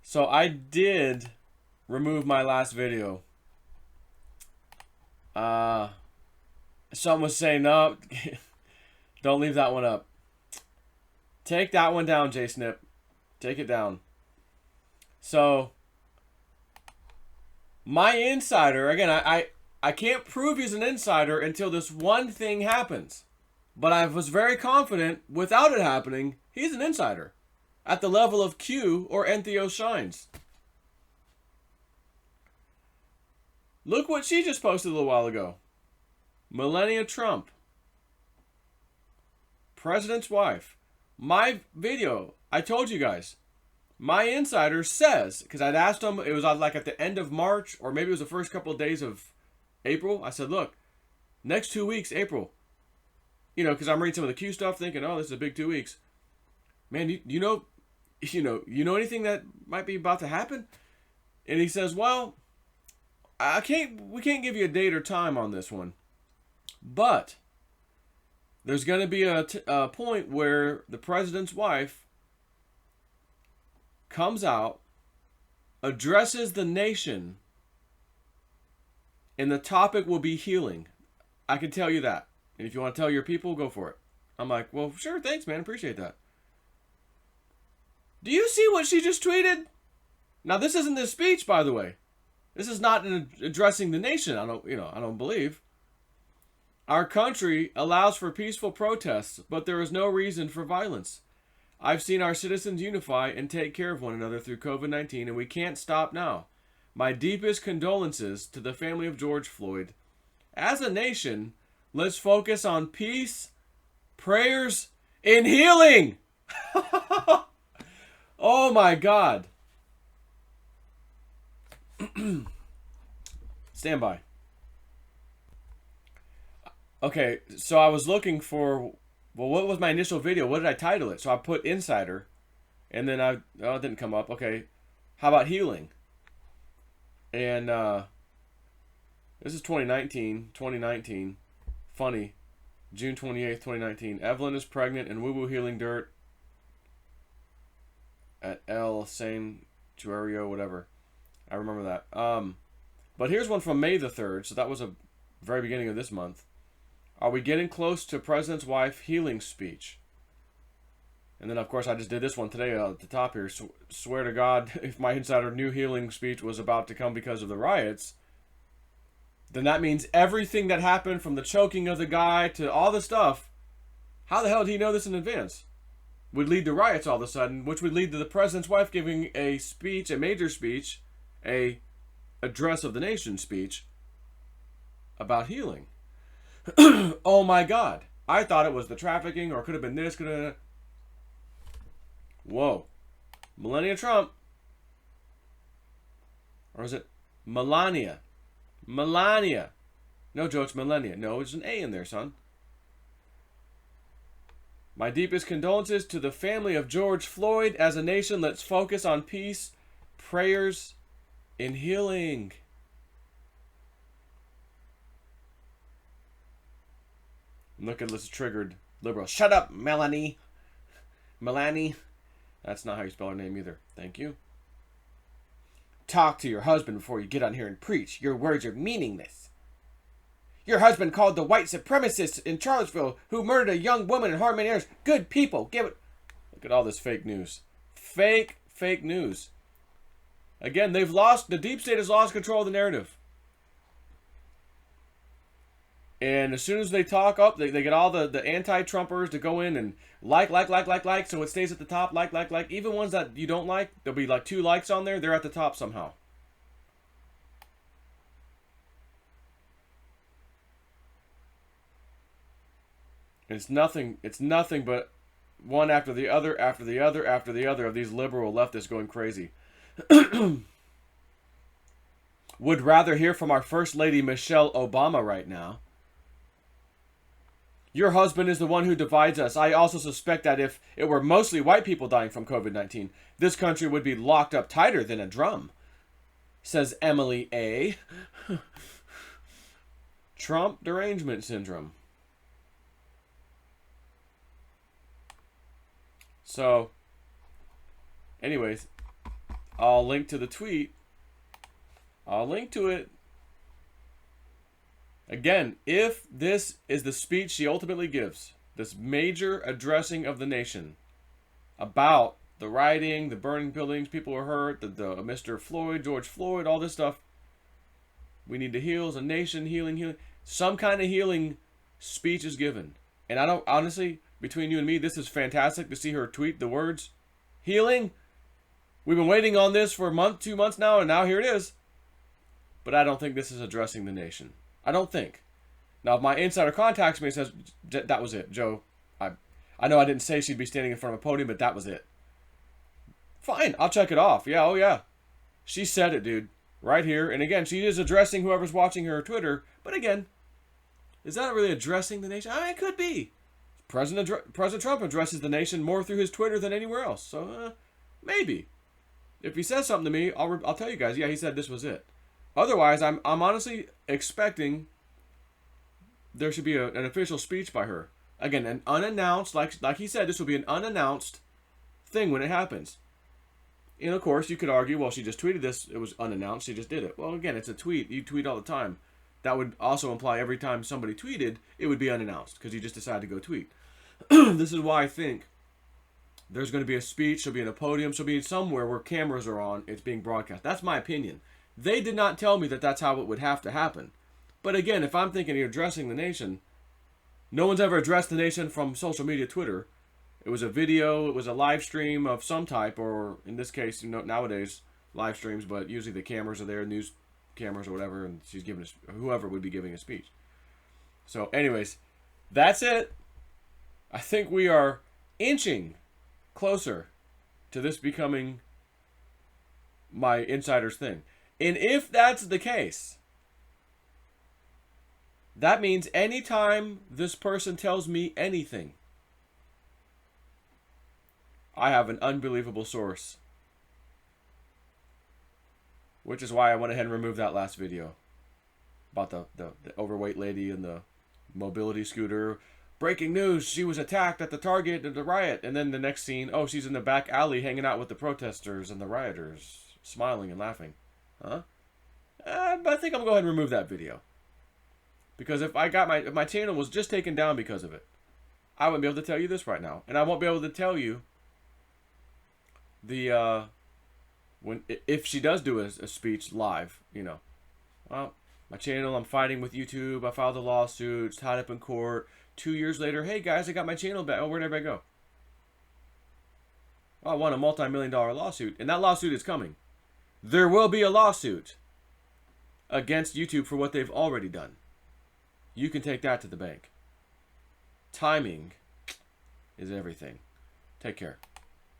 So I did remove my last video. Someone was saying, no, don't leave that one up. Take that one down, J-Snip. Take it down. So, my insider, again, I can't prove he's an insider until this one thing happens. But I was very confident, without it happening, he's an insider. At the level of Q or Entheos Shines. Look what she just posted a little while ago. Melania Trump. President's wife. My video, I told you guys. My insider says, because I'd asked him, it was like at the end of March, or maybe it was the first couple of days of April. I said, look, next 2 weeks, April. You know, because I'm reading some of the Q stuff thinking, oh, this is a big 2 weeks. Man, you know anything that might be about to happen? And he says, well, we can't give you a date or time on this one. But there's going to be a point where the president's wife comes out, addresses the nation, and the topic will be healing. I can tell you that. And if you want to tell your people, go for it. I'm like, well, sure, thanks, man. Appreciate that. Do you see what she just tweeted? Now, this isn't this speech, by the way. This is not addressing the nation. I don't believe. Our country allows for peaceful protests, but there is no reason for violence. I've seen our citizens unify and take care of one another through COVID-19, and we can't stop now. My deepest condolences to the family of George Floyd. As a nation, let's focus on peace, prayers, and healing. Oh my God. Stand by. Okay, so I was looking for, well, what was my initial video? What did I title it? So I put insider, and then it didn't come up. Okay, how about healing? And this is 2019. Funny. June 28th, 2019. Evelyn is pregnant and woo-woo healing dirt at El Sanctuario, whatever. I remember that. But here's one from May the 3rd. So that was a very beginning of this month. Are we getting close to President's wife healing speech? And then, of course, I just did this one today at the top here. Swear to God, if my insider knew healing speech was about to come because of the riots, then that means everything that happened from the choking of the guy to all the stuff, how the hell did he know this in advance? Would lead to riots all of a sudden, which would lead to the president's wife giving a speech, a major speech, a address of the nation speech about healing. Oh my God. I thought it was the trafficking, or it could have been this, could have been that. Whoa. Melania Trump. Or is it Melania? Melania. No, Joe, it's Melania. No, there's an A in there, son. My deepest condolences to the family of George Floyd. As a nation, let's focus on peace, prayers, and healing. Look at this triggered liberal. Shut up, Melanie. Melanie. That's not how you spell her name either. Thank you. Talk to your husband before you get on here and preach. Your words are meaningless. Your husband called the white supremacists in Charlottesville who murdered a young woman and harmed many others good people. Give it. Look at all this fake news. Fake news. Again, the deep state has lost control of the narrative. And as soon as they talk up, they get all the anti-Trumpers to go in and like, so it stays at the top, like. Even ones that you don't like, there'll be like 2 likes on there, they're at the top somehow. And it's nothing but one after the other of these liberal leftists going crazy. Would rather hear from our First Lady Michelle Obama right now. Your husband is the one who divides us. I also suspect that if it were mostly white people dying from COVID-19, this country would be locked up tighter than a drum, says Emily A. Trump derangement syndrome. So, anyways, I'll link to the tweet. I'll link to it. Again, if this is the speech she ultimately gives, this major addressing of the nation about the rioting, the burning buildings, people were hurt, the Mr. Floyd, George Floyd, all this stuff. We need to heal as a nation, healing. Some kind of healing speech is given. And I don't, honestly, between you and me, this is fantastic to see her tweet the words, healing. We've been waiting on this for a month, 2 months now, and now here it is. But I don't think this is addressing the nation. I don't think. Now, if my insider contacts me and says, that was it, Joe. I know I didn't say she'd be standing in front of a podium, but that was it. Fine, I'll check it off. Yeah, oh yeah. She said it, dude. Right here. And again, she is addressing whoever's watching her Twitter. But again, is that really addressing the nation? It could be. President Trump addresses the nation more through his Twitter than anywhere else. So, maybe. If he says something to me, I'll tell you guys, yeah, he said this was it. Otherwise, I'm honestly expecting there should be an official speech by her. Again, an unannounced, like he said, this will be an unannounced thing when it happens. And of course, you could argue, well, she just tweeted this. It was unannounced. She just did it. Well, again, it's a tweet. You tweet all the time. That would also imply every time somebody tweeted, it would be unannounced because you just decided to go tweet. This is why I think there's going to be a speech. She'll be in a podium. She'll be somewhere where cameras are on. It's being broadcast. That's my opinion. They did not tell me that that's how it would have to happen. But again, if I'm thinking you're addressing the nation, no one's ever addressed the nation from social media, Twitter. It was a video, it was a live stream of some type, or in this case, nowadays, live streams, but usually the cameras are there, news cameras or whatever, and she's giving whoever would be giving a speech. So anyways, that's it. I think we are inching closer to this becoming my insider's thing. And if that's the case, that means anytime this person tells me anything, I have an unbelievable source. Which is why I went ahead and removed that last video about the overweight lady and the mobility scooter. Breaking news, she was attacked at the Target at the riot. And then the next scene, oh, she's in the back alley hanging out with the protesters and the rioters, smiling and laughing. Huh? But I think I'm going to go ahead and remove that video. Because if my channel was just taken down because of it, I wouldn't be able to tell you this right now. And I won't be able to tell you if she does do a speech live, well, my channel, I'm fighting with YouTube, I filed a lawsuit, it's tied up in court. 2 years later, hey guys, I got my channel back. Oh, where'd everybody go? Oh, I won a multi-million-dollar lawsuit, and that lawsuit is coming. There will be a lawsuit against YouTube for what they've already done. You can take that to the bank. Timing is everything. Take care.